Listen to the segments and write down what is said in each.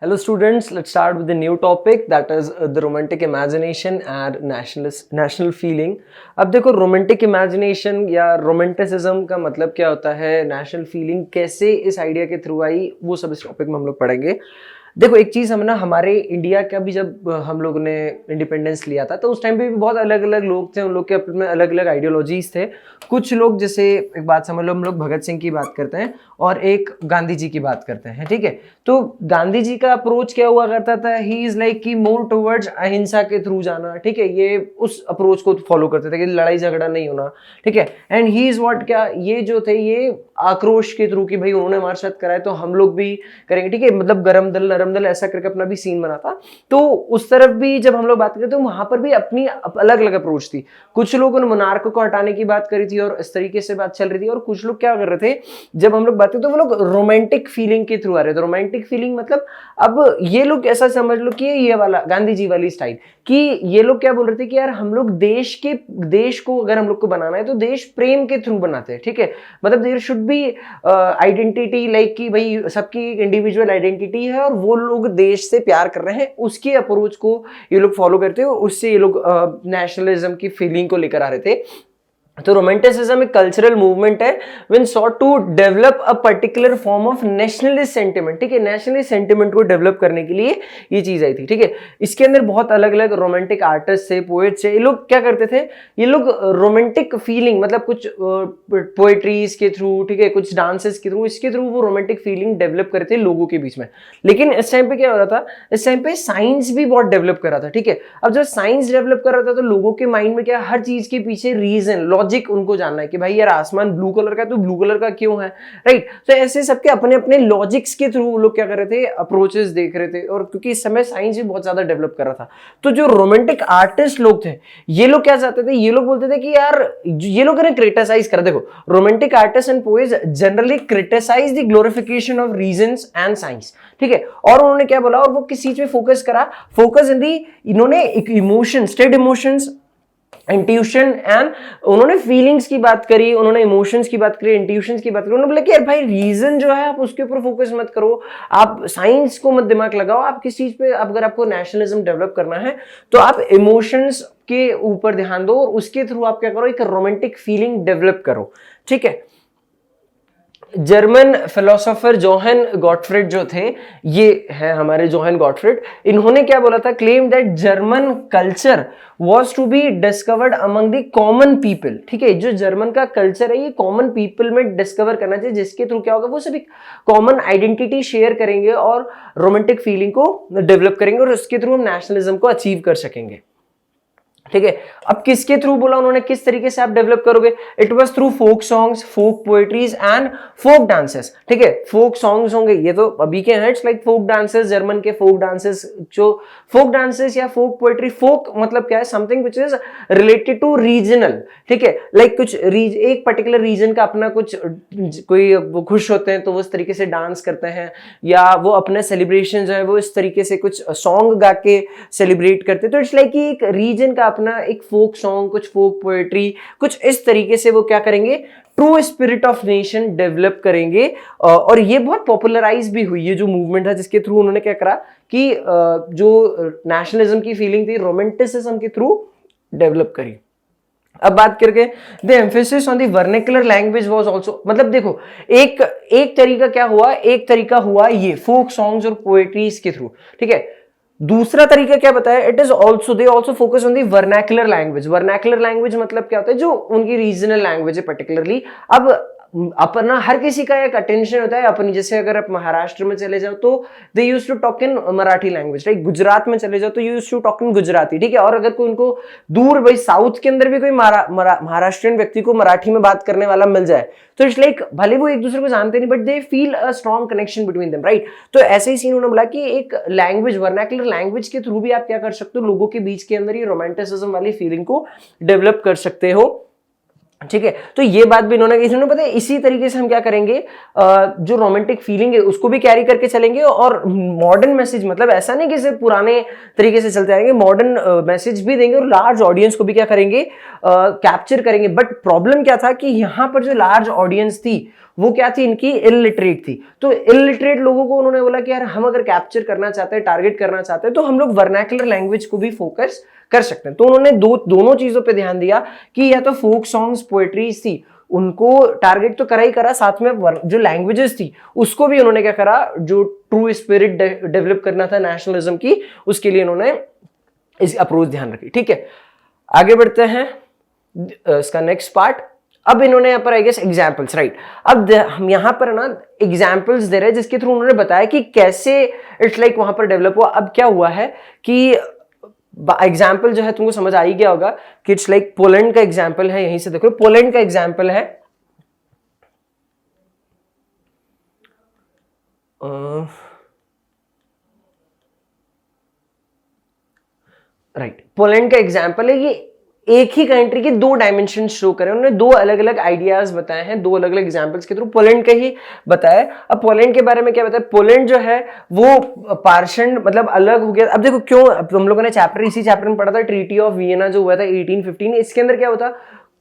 Hello students, let's start with the new topic that is the romantic imagination and national feeling. अब देखो romantic imagination या romanticism का मतलब क्या होता है, national feeling कैसे इस आइडिया के थ्रू आई, वो सब इस टॉपिक में हम लोग पढ़ेंगे। देखो एक चीज़ हम ना हमारे इंडिया का भी जब हम लोग ने इंडिपेंडेंस लिया था तो उस टाइम पे भी बहुत अलग अलग लोग थे, उन लोग के अपने अलग अलग आइडियोलॉजीज थे। कुछ लोग जैसे एक बात समझ लो, हम लोग भगत सिंह की बात करते हैं और एक गांधी जी की बात करते हैं, ठीक है। तो गांधी जी का अप्रोच क्या हुआ करता था, ही इज लाइक कि मोर टुवर्ड्स अहिंसा के थ्रू जाना, ठीक है। ये उस अप्रोच को फॉलो करते थे कि लड़ाई झगड़ा नहीं होना, ठीक है। एंड ही इज व्हाट, क्या ये जो थे ये आक्रोश के थ्रू कि भाई उन्होंने हमारे साथ कराए तो हम लोग भी करेंगे, ठीक है। मतलब गरम दल नरम दल ऐसा करके अपना भी सीन बना था। तो उस तरफ भी जब हम लोग बात करते तो वहां पर भी अपनी अलग अलग अप्रोच थी। कुछ लोगों ने मोनार्क को हटाने की बात करी थी और इस तरीके से बात चल रही थी, और कुछ लोग क्या कर रहे थे जब हम लोग बात करते तो वो लोग रोमांटिक फीलिंग के थ्रू आ रहे थे। रोमांटिक फीलिंग मतलब अब ये लोग ऐसा समझ लो कि ये वाला गांधी जी वाली स्टाइल कि ये लोग क्या बोल रहे थे कि यार हम लोग देश को अगर हम लोग को बनाना है तो देश प्रेम के थ्रू बनाते हैं, ठीक है। मतलब there should be identity, like कि भाई सबकी एक इंडिविजुअल आइडेंटिटी है और वो लोग देश से प्यार कर रहे हैं, उसके अप्रोच को ये लोग फॉलो करते हो, उससे ये लोग नेशनलिज्म की फीलिंग को लेकर आ रहे थे। तो रोमांटिसिज्म एक कल्चरल मूवमेंट है when sought to develop a particular form of nationalist sentiment, ठीक है। नेशनलिस्ट सेंटिमेंट को डेवलप करने के लिए ये चीज आई थी, ठीक है। इसके अंदर बहुत अलग अलग रोमांटिक आर्टिस्ट थे, पोएट्स थे। ये लोग क्या करते थे, ये लोग रोमांटिक फीलिंग मतलब कुछ पोएट्रीज के थ्रू, ठीक है, कुछ डांसेस के थ्रू, इसके थ्रू वो रोमांटिक फीलिंग डेवलप करते थे लोगों के बीच में। लेकिन इस टाइम पे क्या हो रहा था, इस टाइम पे साइंस भी बहुत डेवलप कर रहा था, ठीक है। अब जब साइंस डेवलप कर रहा था तो लोगों के माइंड में क्या, हर चीज के पीछे रीजन लॉजिक उनको जानना है कि भाई यार आसमान ब्लू कलर का है तो ब्लू कलर का क्यों है, राइट। तो ऐसे सबके अपने अपने लॉजिक्स के थ्रू लोग क्या कर रहे थे, अप्रोचेस देख रहे थे। और क्योंकि इस समय साइंस भी बहुत ज्यादा डेवलप कर रहा था, तो जो रोमांटिक आर्टिस्ट लोग थे ये लोग क्या चाहते थे, ये लोग बोलते थे कि यार ये लोग क्रिटिसाइज कर, देखो romantic artist and poets generally criticise the glorification of reasons and science, ठीक है। और उन्होंने क्या बोला, और वो किस चीज पे फोकस करा, फोकस इन दी, इन्होंने emotion, state emotions, intuition and उन्होंने फीलिंग्स की बात करी, उन्होंने इमोशंस की बात करी, इंट्यूशंस की बात करी। उन्होंने बोला कि यार भाई रीजन जो है आप उसके ऊपर फोकस मत करो, आप साइंस को मत दिमाग लगाओ, आप किस चीज पे, अगर आपको नेशनलिज्म डेवलप करना है तो आप इमोशंस के ऊपर ध्यान दो और उसके थ्रू आप क्या करो, एक रोमांटिक फीलिंग डेवलप करो, ठीक है। जर्मन फिलोसोफर जोहन गॉटफ्रिड जो थे, ये है हमारे जोहन गॉटफ्रिड, इन्होंने क्या बोला था, claim that German culture was to be discovered among the common people, ठीक है। जो जर्मन का कल्चर है ये कॉमन पीपल में डिस्कवर करना चाहिए, जिसके थ्रू क्या होगा, वो सभी कॉमन आइडेंटिटी शेयर करेंगे और रोमांटिक फीलिंग को डेवलप करेंगे और उसके थ्रू हम नेशनलिज्म को अचीव कर सकेंगे, ठीक है। अब किसके थ्रू बोला उन्होंने, किस तरीके से आप डेवलप करोगे, it was through folk songs, folk poetries and folk dances, ठीक है। फोक सॉन्ग्स होंगे, ये तो अभी के हैं, it's like folk dances, German के फोक डांसेस, जो फोक डांसेस या फोक पोएट्री, फोक मतलब क्या है, something which is related to regional, ठीक है। लाइक कुछ एक पर्टिकुलर रीजन का अपना कुछ, कोई खुश होते हैं तो वो इस तरीके से डांस करते हैं, या वो अपने सेलिब्रेशन जो है वो इस तरीके से कुछ सॉन्ग गा के सेलिब्रेट करते हैं। तो इट्स लाइक एक रीजन का अपना एक फोक सॉन्ग, कुछ फोक पोएट्री, कुछ इस तरीके से वो क्या करेंगे, true spirit of nation develop करेंगे। और ये बहुत पॉपुलराइज भी हुई, ये जो मूवमेंट है जिसके थ्रू उन्होंने क्या करा कि जो नेशनलिज्म की फीलिंग थी रोमांटिसिज्म के थ्रू डेवलप करी। अब बात करके the emphasis on the vernacular language was also, मतलब देखो एक तरीका क्या हुआ, एक तरीका हुआ ये फोक सॉन्ग्स और पोएट्रीज के थ्रू, ठीक है। दूसरा तरीका क्या बताया, it is also, they also focus on the vernacular language. Vernacular language मतलब क्या होता है, जो उनकी रीजनल लैंग्वेज है पर्टिकुलरली। अब अपना हर किसी का एक अटेंशन होता है अपनी, जैसे अगर आप महाराष्ट्र में चले जाओ तो they use to talk in Marathi language, right. Gujarat में चले जाओ तो use to talk in Gujarati, ठीक है। और अगर कोई उनको दूर भाई साउथ के अंदर भी कोई महाराष्ट्रियन व्यक्ति को मराठी में बात करने वाला मिल जाए तो इट्स लाइक भले वो एक दूसरे को जानते नहीं but they feel a strong connection between them, right. तो ऐसे ही सीन उन्होंने बोला कि एक लैंग्वेज, वर्नाक्युलर लैंग्वेज के थ्रू भी आप क्या कर सकते हो, लोगों के बीच के अंदर ये रोमांटिसिज्म वाली फीलिंग को डेवलप कर सकते हो। ठीक है। तो ये बात भी इन्होंने पता है, इसी तरीके से हम क्या करेंगे, जो रोमांटिक फीलिंग है उसको भी कैरी करके चलेंगे, और मॉडर्न मैसेज, मतलब ऐसा नहीं कि सिर्फ पुराने तरीके से चलते आएंगे, मॉडर्न मैसेज भी देंगे और लार्ज ऑडियंस को भी क्या करेंगे, कैप्चर करेंगे। बट प्रॉब्लम क्या था कि यहाँ पर जो लार्ज ऑडियंस थी वो क्या थी, इनकी इलिटरेट थी। तो इलिटरेट लोगों को उन्होंने बोला कि यार हम अगर कैप्चर करना चाहते हैं, टारगेट करना चाहते हैं, तो हम लोग वर्नाकुलर लैंग्वेज को भी फोकस कर सकते हैं। तो उन्होंने दोनों चीजों पे ध्यान दिया कि या तो फोक सॉन्ग्स, पोएट्रीज थी, उनको टारगेट तो करा ही करा, साथ में जो लैंग्वेजेस थी उसको भी उन्होंने क्या करा, जो ट्रू स्पिरिट डेवलप करना था नेशनलिज्म की, उसके लिए उन्होंने इस अप्रोच ध्यान रखी। ठीक है, आगे बढ़ते हैं इसका नेक्स्ट पार्ट। अब इन्होंने यहाँ पर आई गेस एग्जाम्पल्स, राइट। अब हम यहाँ पर ना एग्जाम्पल्स दे रहे हैं जिसके थ्रू उन्होंने बताया कि कैसे इट्स लाइक वहां पर डेवलप हुआ। अब क्या हुआ है कि एग्जाम्पल जो है तुमको समझ आ ही गया होगा कि इट्स लाइक पोलैंड का एग्जाम्पल है, यहीं से देखो पोलैंड का एग्जाम्पल है, राइट, पोलैंड का एग्जाम्पल है। ये एक ही कंट्री के दो डायमेंशन शो करे, उन्होंने दो अलग अलग आइडियाज बताए हैं, दो अलग अलग एग्जांपल्स के थ्रू पोलैंड का ही बताया। अब पोलैंड के बारे में क्या बताया, पोलैंड जो है वो पार्शन मतलब अलग हो गया। अब देखो क्यों, अब हम लोगों ने इसी चैप्टर में पढ़ा था, ट्रीटी ऑफ वियना जो हुआ था 1815, इसके अंदर क्या होता,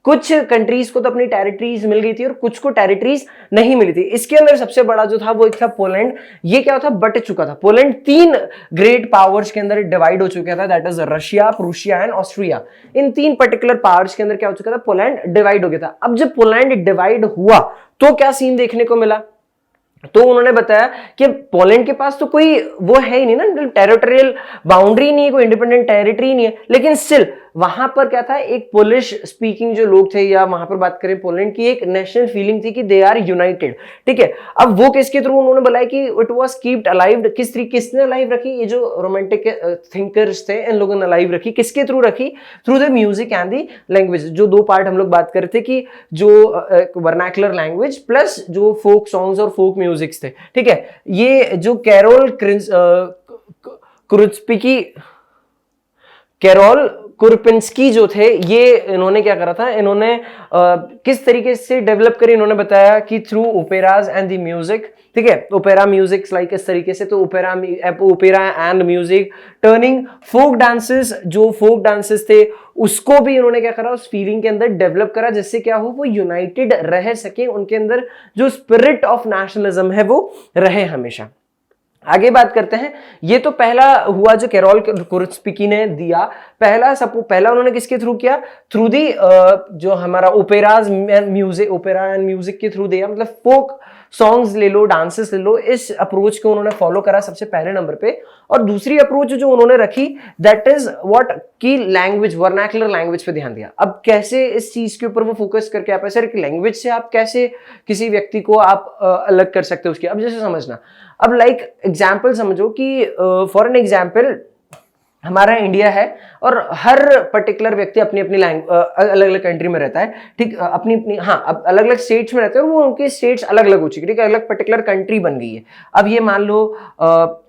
कुछ कंट्रीज को तो अपनी टेरिटरीज मिल गई थी और कुछ को टेरिटरीज नहीं मिली थी। इसके अंदर सबसे बड़ा जो था वो एक था पोलैंड। ये क्या था, बट चुका था। पोलैंड तीन ग्रेट पावर्स के अंदर डिवाइड हो चुका था, that is Russia, Prussia and Austria. इन तीन पर्टिकुलर पावर्स के अंदर क्या हो चुका था, पोलैंड डिवाइड हो गया था। अब जब पोलैंड डिवाइड हुआ तो क्या सीन देखने को मिला, तो उन्होंने बताया कि पोलैंड के पास तो कोई वो है ही नहीं ना, टेरिटोरियल बाउंड्री नहीं है, कोई इंडिपेंडेंट टेरिटरी नहीं है, लेकिन स्टिल वहां पर क्या था, एक पोलिश स्पीकिंग जो लोग थे, या वहां पर बात करें पोलैंड की, एक नेशनल फीलिंग थी कि दे आर यूनाइटेड। ठीक है, अब वो किसके थ्रू उन्होंने बताया कि इट वाज कीप्ड अलाइव, किस तरीके किसने अलाइव रखी, ये जो रोमांटिक थिंकर्स थे इन लोगों ने अलाइव रखी, किसके थ्रू रखी, through the music and the language. जो दो पार्ट हम लोग बात कर रहे थे कि जो वर्नाकुलर लैंग्वेज प्लस जो फोक सॉन्ग्स और फोक म्यूजिक्स थे। ठीक है, ये जो कैरोल कुरपिंस्की जो थे, ये इन्होंने क्या करा था, इन्होंने किस तरीके से डेवलप करी, इन्होंने बताया कि through operas and the music. ठीक है, ओपेरा म्यूजिक लाइक इस तरीके से, तो opera and music turning folk dances, जो फोक डांसेस थे उसको भी इन्होंने क्या करा, उस फीलिंग के अंदर डेवलप करा, जिससे क्या हो, वो यूनाइटेड रह सके, उनके अंदर जो स्पिरिट ऑफ नेशनलिज्म है वो रहे हमेशा। आगे बात करते हैं, ये तो पहला हुआ जो कैरोल कुरस्पिकी ने दिया। पहला उन्होंने किसके थ्रू किया, थ्रू दी जो हमारा ओपेराज म्यूजिक, ओपेरा एंड म्यूजिक के थ्रू दिया, मतलब फोक सॉन्ग्स ले लो, डांसेस ले लो, इस अप्रोच को उन्होंने फॉलो करा सबसे पहले नंबर पे। और दूसरी अप्रोच जो उन्होंने रखी, दैट इज व्हाट, की लैंग्वेज, वर्नाकुलर लैंग्वेज पे ध्यान दिया। अब कैसे इस चीज के ऊपर वो फोकस करके आप ऐसे लैंग्वेज से आप कैसे किसी व्यक्ति को आप अलग कर सकते हो उसकी। अब जैसे समझना, अब लाइक एग्जाम्पल समझो कि फॉर एन एग्जाम्पल हमारा इंडिया है और हर पर्टिकुलर व्यक्ति अपनी अपनी अलग अलग कंट्री में रहता है। ठीक, अपनी अपनी, हाँ, अब अलग अलग स्टेट्स में रहते हैं और वो उनके स्टेट्स अलग अलग हो चुकी है। ठीक है, अलग पर्टिकुलर कंट्री बन गई है। अब ये मान लो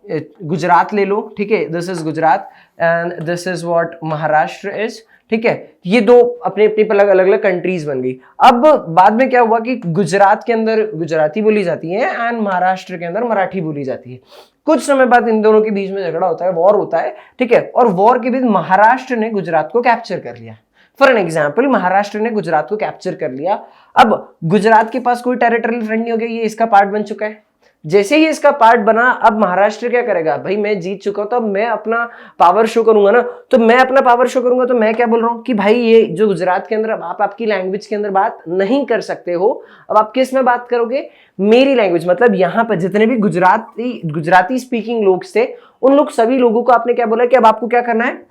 गुजरात ले लो, ठीक है, this is Gujarat and this is what Maharashtra is. ठीक है, ये दो अपने अपनी अलग अलग कंट्रीज बन गई। अब बाद में क्या हुआ कि गुजरात के अंदर गुजराती बोली जाती है एंड महाराष्ट्र के अंदर मराठी बोली जाती है। कुछ समय बाद इन दोनों के बीच में झगड़ा होता है, वॉर होता है। ठीक है, और वॉर के बीच महाराष्ट्र ने गुजरात को कैप्चर कर लिया। फॉर एन एग्जाम्पल, महाराष्ट्र ने गुजरात को कैप्चर कर लिया। अब गुजरात के पास कोई टेरिटोरियल फ्रंट नहीं हो गया, ये इसका पार्ट बन चुका है। जैसे ही इसका पार्ट बना, अब महाराष्ट्र क्या करेगा, भाई मैं जीत चुका हूं तो अब मैं अपना पावर शो करूंगा ना। तो मैं अपना पावर शो करूंगा तो मैं क्या बोल रहा हूं कि भाई ये जो गुजरात के अंदर आप आपकी लैंग्वेज के अंदर बात नहीं कर सकते हो, अब आप किस में बात करोगे, मेरी लैंग्वेज। मतलब यहाँ पर जितने भी गुजराती स्पीकिंग लोग थे, उन लोग सभी लोगों को आपने क्या बोला कि अब आपको क्या करना है,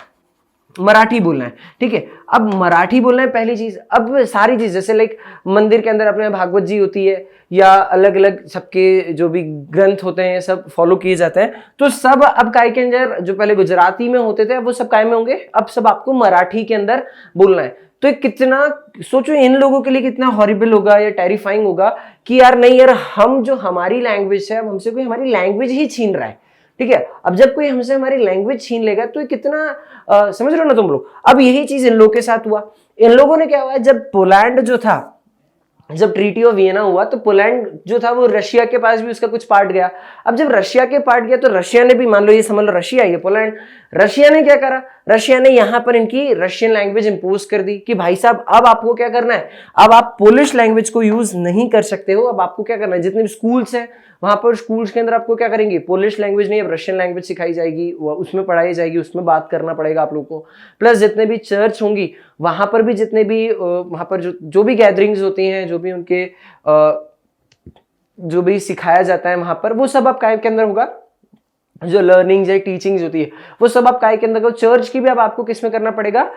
मराठी बोलना है। ठीक है, अब मराठी बोलना है पहली चीज। अब सारी चीज जैसे लाइक मंदिर के अंदर अपने भागवत जी होती है, या अलग अलग सबके जो भी ग्रंथ होते हैं सब फॉलो किए जाते हैं, तो सब अब काय के अंदर जो पहले गुजराती में होते थे वो सब काय में होंगे, अब सब आपको मराठी के अंदर बोलना है। तो कितना सोचो इन लोगों के लिए कितना हॉरिबल होगा या टेरिफाइंग होगा कि यार नहीं यार, हम जो हमारी लैंग्वेज है, हमसे कोई हमारी लैंग्वेज ही छीन रहा है। ठीक है। अब जब कोई हमसे हमारी लैंग्वेज छीन लेगा तो ये कितना समझ रहे हो ना तुम लोग। अब यही चीज इन लोगों के साथ हुआ। इन लोगों ने क्या हुआ, जब पोलैंड जो था, जब ट्रीटी ऑफ वियना हुआ तो पोलैंड जो था वो रशिया के पास भी उसका कुछ पार्ट गया। अब जब रशिया के पार्ट गया तो रशिया ने भी, मान लो ये समझ लो रशिया ये पोलैंड, रशिया ने क्या करा, रशिया ने यहां पर इनकी रशियन लैंग्वेज इंपोज कर दी कि भाई साहब अब आपको क्या करना है, अब आप पोलिश लैंग्वेज को यूज नहीं कर सकते हो, अब आपको क्या करना है, जितने भी स्कूल्स हैं वहां पर स्कूल्स के अंदर आपको क्या करेंगे, पोलिश लैंग्वेज नहीं अब रशियन लैंग्वेज सिखाई जाएगी, उसमें पढ़ाई जाएगी, उसमें बात करना पड़ेगा आप लोगों को। प्लस जितने भी चर्च होंगी वहां पर भी, जितने भी वहां पर जो भी गैदरिंग्स होती हैं, जो भी उनके जो भी सिखाया जाता है वहां पर, वो सब आप काय के अंदर होगा, जो लर्निंग्स है टीचिंग्स होती है वो सब आप काय के अंदर। चर्च की भी अब आपको किस में करना पड़ेगा,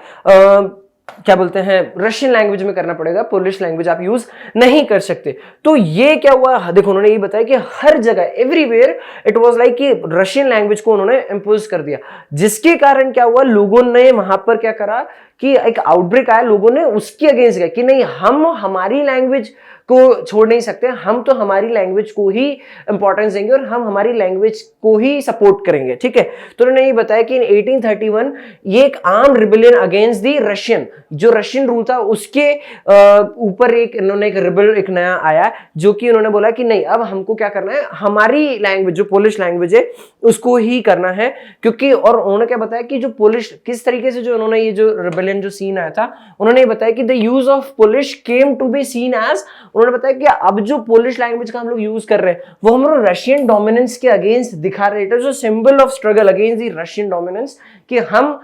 क्या बोलते हैं, रशियन लैंग्वेज में करना पड़ेगा, पोलिश लैंग्वेज आप यूज नहीं कर सकते। तो ये क्या हुआ, देखो उन्होंने ये बताया कि हर जगह एवरीवेयर इट वाज लाइक कि रशियन लैंग्वेज को उन्होंने इंपोज कर दिया, जिसके कारण क्या हुआ, लोगों ने वहां पर क्या करा कि एक आउटब्रेक आया, लोगों ने उसके अगेंस्ट गए कि नहीं हम हमारी लैंग्वेज को छोड़ नहीं सकते, हम तो हमारी लैंग्वेज को ही इंपॉर्टेंस देंगे और हम हमारी लैंग्वेज को ही सपोर्ट करेंगे। ठीक है, तो उन्होंने ये बताया कि इन 1831 ये एक arm rebellion against the Russian, जो रशियन रूल था उसके ऊपर एक इन्होंने एक रिबेल एक नया आया, जो कि उन्होंने बोला कि नहीं अब हमको क्या करना है, हमारी लैंग्वेज जो पोलिश लैंग्वेज है उसको ही करना है। क्योंकि और उन्होंने क्या बताया कि जो पोलिश किस तरीके से जो उन्होंने ये जो रिबेलियन जो सीन आया था, उन्होंने ये बताया कि the use of Polish came to be seen as, उन्होंने बताया कि अब जो पोलिश लैंग्वेज का हम लोग यूज कर रहे हैं वो हम लोग रशियन डोमिनेंस के अगेंस्ट दिखा रहे थे, जो symbol of struggle against the Russian dominance, कि हम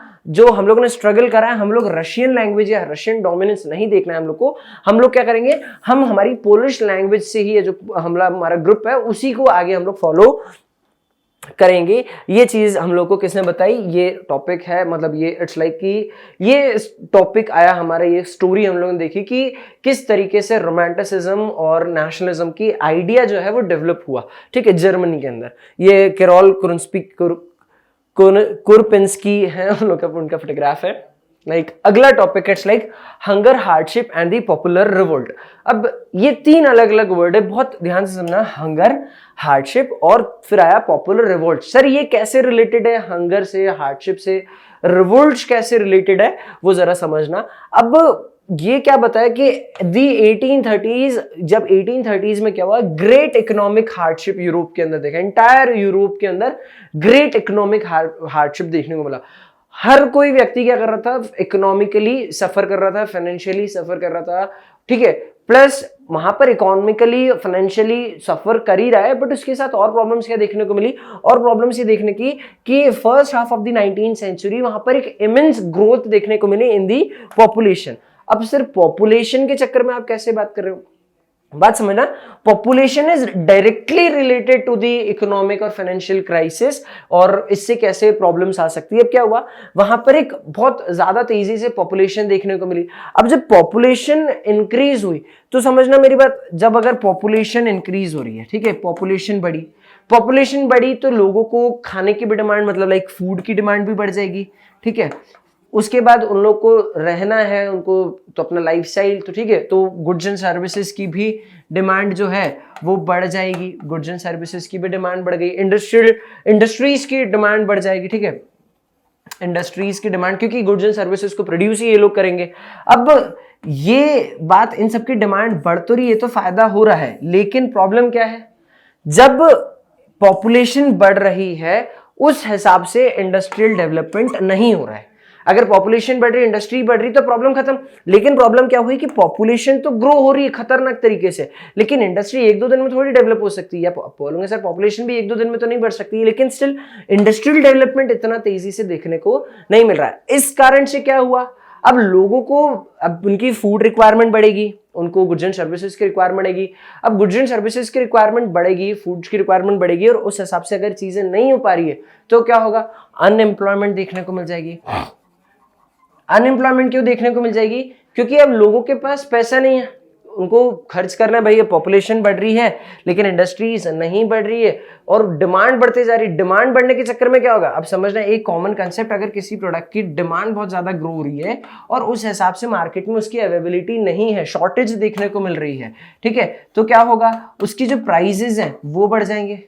लोग ने स्ट्रगल करा है, हम लोग रशियन लैंग्वेज या रशियन डोमिनेंस नहीं देखना है हम लोग को, हम लोग क्या करेंगे, हम हमारी पोलिश लैंग्वेज से ही जो हमारा ग्रुप है उसी को आगे हम लोग फॉलो करेंगे। ये चीज हम लोग को किसने बताई, ये टॉपिक है, मतलब ये इट्स लाइक कि ये टॉपिक आया हमारा, ये स्टोरी हम लोगों ने देखी कि किस तरीके से रोमांटिसिज्म और नेशनलिज्म की आइडिया जो है वो डेवलप हुआ। ठीक है, जर्मनी के अंदर ये कैरोल कुरपिंस्की है, उन लोग का उनका फोटोग्राफ है। लाइक अगला topic it's like hunger, hardship and the popular revolt. अब ये तीन अलग अलग वर्ड है, बहुत ध्यान से समझना, हंगर, हार्डशिप और फिर आया पॉपुलर रिवोल्ट। सर ये कैसे रिलेटेड है, हंगर से, हार्डशिप से, रिवोल्ट कैसे रिलेटेड है, वो जरा समझना। अब ये क्या बताया कि दी 1830s, जब 1830s में क्या हुआ, ग्रेट इकोनॉमिक हार्डशिप यूरोप के अंदर देखा, एंटायर यूरोप के अंदर ग्रेट इकोनॉमिक हार्डशिप देखने को मिला। हर कोई व्यक्ति क्या कर रहा था, इकोनॉमिकली सफर कर रहा था, फाइनेंशियली सफर कर रहा था। ठीक है, प्लस वहां पर इकोनॉमिकली फाइनेंशियली सफर कर ही रहा है, बट उसके साथ और प्रॉब्लम्स क्या देखने को मिली, और प्रॉब्लम्स ये देखने की कि first half of the 19th century वहां पर एक इमेंस ग्रोथ देखने को मिली इन दी पॉपुलेशन। अब सिर्फ पॉपुलेशन के चक्कर में आप कैसे बात कर रहे हो, बात समझना, population is directly related to the economic और फाइनेंशियल क्राइसिस, और इससे कैसे प्रॉब्लम्स आ सकती है। अब क्या हुआ, वहां पर एक बहुत ज्यादा तेजी से पॉपुलेशन देखने को मिली। अब जब पॉपुलेशन इंक्रीज हुई तो समझना मेरी बात, जब अगर पॉपुलेशन इंक्रीज हो रही है, ठीक है, पॉपुलेशन बढ़ी तो लोगों को खाने की भी डिमांड, मतलब लाइक फूड की डिमांड भी बढ़ जाएगी। ठीक है, उसके बाद उन लोग को रहना है, उनको तो अपना लाइफस्टाइल, तो ठीक है, तो गुड्स एंड सर्विसेज की भी डिमांड जो है वो बढ़ जाएगी, गुड्स एंड सर्विसेज की भी डिमांड बढ़ गई, इंडस्ट्रीज की डिमांड बढ़ जाएगी। ठीक है, इंडस्ट्रीज की डिमांड, क्योंकि गुड्स एंड सर्विसेज को प्रोड्यूस ही ये लोग करेंगे। अब ये बात, इन सबकी डिमांड बढ़ तो रही है तो फायदा हो रहा है, लेकिन प्रॉब्लम क्या है, जब पॉपुलेशन बढ़ रही है उस हिसाब से इंडस्ट्रियल डेवलपमेंट नहीं हो रहा है। अगर पॉपुलेशन बढ़ रही, इंडस्ट्री बढ़ रही तो प्रॉब्लम खत्म। लेकिन प्रॉब्लम क्या हुई कि पॉपुलेशन तो ग्रो हो रही है खतरनाक तरीके से, लेकिन इंडस्ट्री एक दो दिन में थोड़ी डेवलप हो सकती है। या बोलूंगे सर पॉपुलेशन भी एक दो दिन में तो नहीं बढ़ सकती, लेकिन स्टिल इंडस्ट्रियल डेवलपमेंट इतना तेजी से देखने को नहीं मिल रहा है। इस कारण से क्या हुआ, अब लोगों को, अब उनकी फूड रिक्वायरमेंट बढ़ेगी, उनको गुड्स एंड सर्विसेज की रिक्वायरमेंट बढ़ेगी। अब गुड्स एंड सर्विसेज की रिक्वायरमेंट बढ़ेगी, फूड्स की रिक्वायरमेंट बढ़ेगी, और उस हिसाब से अगर चीजें नहीं हो पा रही है तो क्या होगा, अनएम्प्लॉयमेंट देखने को मिल जाएगी। अनएम्प्लॉयमेंट क्यों देखने को मिल जाएगी, क्योंकि अब लोगों के पास पैसा नहीं है, उनको खर्च करना है। भाई पॉपुलेशन बढ़ रही है लेकिन इंडस्ट्रीज नहीं बढ़ रही है, और डिमांड बढ़ते जा रही है। डिमांड बढ़ने के चक्कर में क्या होगा, अब समझना एक कॉमन कंसेप्ट, अगर किसी प्रोडक्ट की डिमांड बहुत ज्यादा ग्रो हो रही है और उस हिसाब से मार्केट में उसकी अवेलेबिलिटी नहीं है, शॉर्टेज देखने को मिल रही है, ठीक है, तो क्या होगा, उसकी जो प्राइजेस हैं वो बढ़ जाएंगे।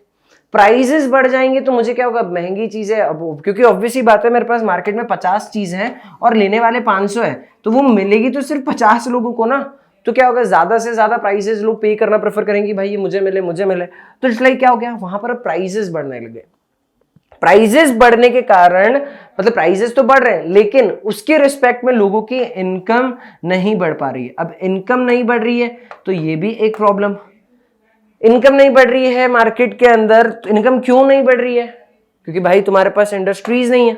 प्राइजेस बढ़ जाएंगे तो मुझे क्या होगा, महंगी चीजें, अब क्योंकि ऑब्वियसली बात है मेरे पास मार्केट में 50 चीज हैं और लेने वाले 500 है, तो वो मिलेगी तो सिर्फ 50 लोगों को ना, तो क्या होगा, ज्यादा से ज्यादा प्राइसेस लोग पे करना प्रेफर करेंगे, भाई ये मुझे मिले मुझे मिले, तो इट्स लाइक क्या हो गया, वहां पर प्राइसेस बढ़ने लगे। प्राइजेस बढ़ने के कारण मतलब प्राइजेस तो बढ़ रहे हैं लेकिन उसके रिस्पेक्ट में लोगों की इनकम नहीं बढ़ पा रही है। अब इनकम नहीं बढ़ रही है तो ये भी एक प्रॉब्लम, इनकम नहीं बढ़ रही है मार्केट के अंदर, तो इनकम क्यों नहीं बढ़ रही है, क्योंकि भाई तुम्हारे पास इंडस्ट्रीज नहीं है,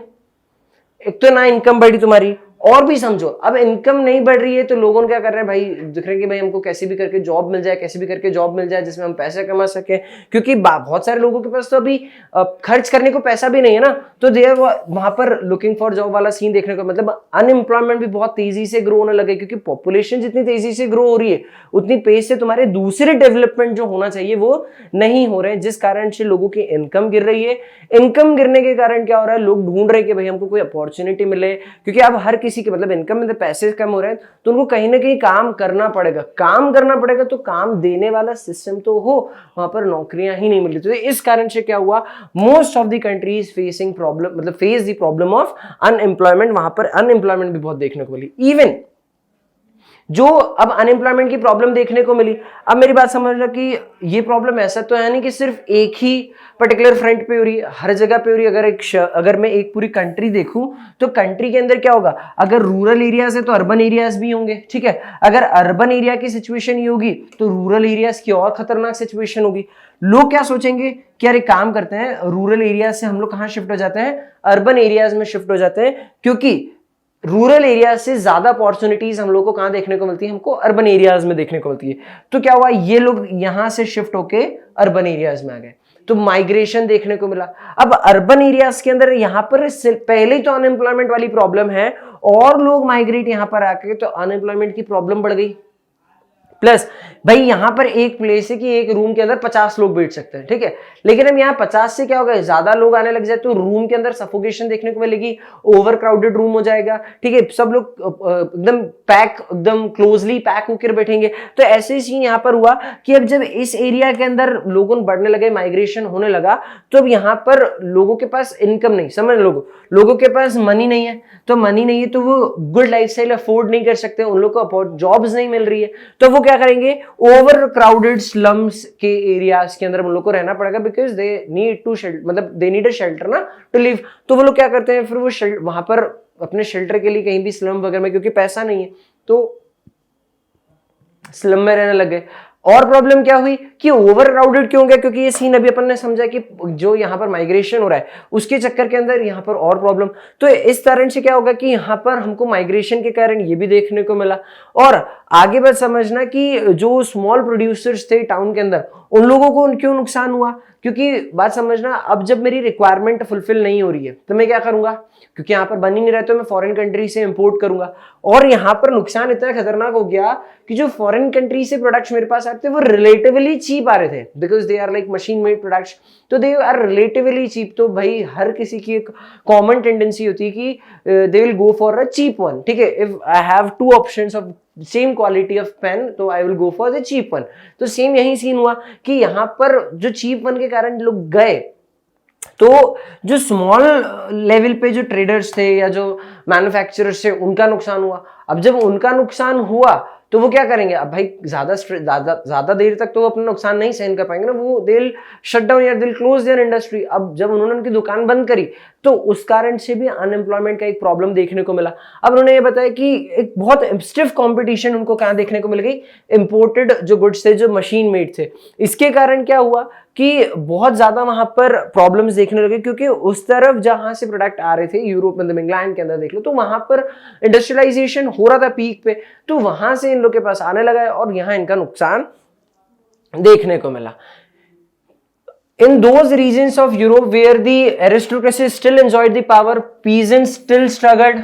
एक तो ना इनकम बढ़ी तुम्हारी, और भी समझो अब इनकम नहीं बढ़ रही है तो लोगों क्या कर रहे हैं भाई, दिख रहे हैं कि भाई हमको कैसे भी करके जॉब मिल जाए, कैसे भी करके जॉब मिल जाए जिसमें हम पैसे कमा सके, क्योंकि बहुत सारे लोगों के पास तो अभी खर्च करने को पैसा भी नहीं है ना, तो दे वहां पर लुकिंग फॉर जॉब वाला सीन देखने को, मतलब अनएम्प्लॉयमेंट भी बहुत तेजी से ग्रो होने लगे, क्योंकि पॉपुलेशन जितनी तेजी से ग्रो हो रही है उतनी पेस से तुम्हारे दूसरे डेवलपमेंट जो होना चाहिए वो नहीं हो रहे हैं, जिस कारण से लोगों की इनकम गिर रही है। इनकम गिरने के कारण क्या हो रहा है, लोग ढूंढ रहे हैं कि भाई हमको कोई अपॉर्चुनिटी मिले, क्योंकि अब हर किसी के मतलब इनकम में पैसे कम हो रहे हैं तो उनको कहीं ना कहीं काम करना पड़ेगा, काम करना पड़ेगा, तो काम देने वाला सिस्टम तो हो, वहां पर नौकरियां ही नहीं मिल रही। तो इस कारण से क्या हुआ, most of the countries facing problem, मतलब face the problem of unemployment, वहां पर अनएम्प्लॉयमेंट भी बहुत देखने को मिली। इवन जो अब अनएम्प्लॉयमेंट की प्रॉब्लम देखने को मिली, अब मेरी बात समझना कि ये प्रॉब्लम ऐसा तो है नहीं कि सिर्फ एक ही पर्टिकुलर फ्रंट पे हो रही है, हर जगह पे हो रही है। अगर मैं एक पूरी कंट्री देखूं तो कंट्री के अंदर क्या होगा, अगर रूरल एरियाज है तो अर्बन एरियाज भी होंगे, ठीक है, अगर अर्बन एरिया की सिचुएशन ये होगी तो रूरल एरियाज की और खतरनाक सिचुएशन होगी। लोग क्या सोचेंगे कि यार एक काम करते हैं, रूरल एरिया से हम लोग कहां शिफ्ट हो जाते हैं, अर्बन एरियाज में शिफ्ट हो जाते हैं, क्योंकि रूरल एरिया से ज्यादा अपॉर्चुनिटीज हम लोग को कहां देखने को मिलती है, हमको अर्बन एरियाज में देखने को मिलती है। तो क्या हुआ, ये लोग यहां से शिफ्ट होके अर्बन एरियाज में आ गए, तो माइग्रेशन देखने को मिला। अब अर्बन एरियाज के अंदर यहां पर पहले ही तो अनएम्प्लॉयमेंट वाली प्रॉब्लम है और लोग माइग्रेट यहां पर आके तो अनएम्प्लॉयमेंट की प्रॉब्लम बढ़ गई। प्लस भाई यहां पर एक प्लेस है कि एक रूम के अंदर 50 लोग बैठ सकते हैं, ठीक है, लेकिन अब यहाँ 50 से क्या होगा, ज्यादा लोग आने लग जाए तो रूम के अंदर सफोकेशन देखने को मिलेगी, ओवर क्राउडेड रूम हो जाएगा, ठीक है, सब लोग एकदम पैक, एकदम क्लोजली पैक होकर बैठेंगे। तो ऐसे सीन यहाँ पर हुआ कि अब जब इस एरिया के अंदर लोगों बढ़ने लगे, माइग्रेशन होने लगा, तो अब यहाँ पर लोगों के पास इनकम नहीं, समझ लोगों के पास मनी नहीं है, तो मनी नहीं है तो वो गुड लाइफस्टाइल अफोर्ड नहीं कर सकते, उन लोगों को जॉब्स नहीं मिल रही है, तो वो क्या करेंगे, ओवर क्राउडेड स्लम्स के एरियाज के अंदर उन लोग को रहना पड़ेगा, because they need to shelter, मतलब दे नीड अ शेल्टर ना टू लिव। तो वो लोग क्या करते हैं, फिर वो वहां पर अपने शेल्टर के लिए कहीं भी स्लम वगैरह में, क्योंकि पैसा नहीं है तो स्लम में रहने लगे। और प्रॉब्लम क्या हुई कि ओवर क्राउडेड क्यों गया, क्योंकि ये सीन अभी अपन ने समझा कि जो यहाँ पर माइग्रेशन हो रहा है उसके चक्कर के अंदर यहाँ पर और प्रॉब्लम। तो इस कारण से क्या होगा कि यहाँ पर हमको माइग्रेशन के कारण ये भी देखने को मिला। और आगे बात समझना कि जो स्मॉल प्रोड्यूसर्स थे टाउन के अंदर, उन लोगों को क्यों नुकसान हुआ, क्योंकि बात समझना, अब जब मेरी रिक्वायरमेंट फुलफिल नहीं हो रही है तो मैं क्या करूंगा, क्योंकि यहाँ पर बन ही नहीं रहता, मैं फॉरेन कंट्री से इंपोर्ट करूंगा। और यहाँ पर नुकसान इतना खतरनाक हो गया कि जो फॉरेन कंट्री से प्रोडक्ट्स मेरे पास आते थे वो रिलेटिवली चीप आ रहे थे, because they are like machine made products, तो दे आर रिलेटिवली चीप। तो भाई हर किसी की एक कॉमन टेंडेंसी होती है कि they will go for a cheap one, ठीक है, if I have two options of same quality of pen तो I will go for the cheap one. तो सेम यही सीन हुआ कि यहाँ पर जो चीप वन के कारण लोग गए, तो जो स्मॉल लेवल पे जो ट्रेडर्स थे या जो मैन्युफैक्चरर्स थे उनका नुकसान हुआ। अब जब उनका नुकसान हुआ तो वो क्या करेंगे, अब भाई ज्यादा देर तक तो वो अपना नुकसान नहीं सहन कर पाएंगे ना, वो दे विल शट डाउन या they will close their industry. अब जब उन्होंने उनकी दुकान बंद करी तो उस कारण से भी अनएम्प्लॉयमेंट का एक प्रॉब्लम देखने को मिला। अब उन्होंने ये बताया कि एक बहुत स्टिफ कंपटीशन उनको कहां देखने को मिल गई, इंपोर्टेड जो गुड्स थे, जो मशीन मेड थे। इसके कारण क्या हुआ कि बहुत ज्यादा वहां पर प्रॉब्लम्स देखने लगे, क्योंकि उस तरफ जहां से प्रोडक्ट आ रहे थे, यूरोप मतलब इंग्लैंड के अंदर देख लो, तो वहां पर इंडस्ट्रियलाइजेशन हो रहा था पीक पे, तो वहां से इन लोग के पास आने लगा है और यहां इनका नुकसान देखने को मिला। In those regions of Europe where the aristocracy still enjoyed the power, peasants still struggled.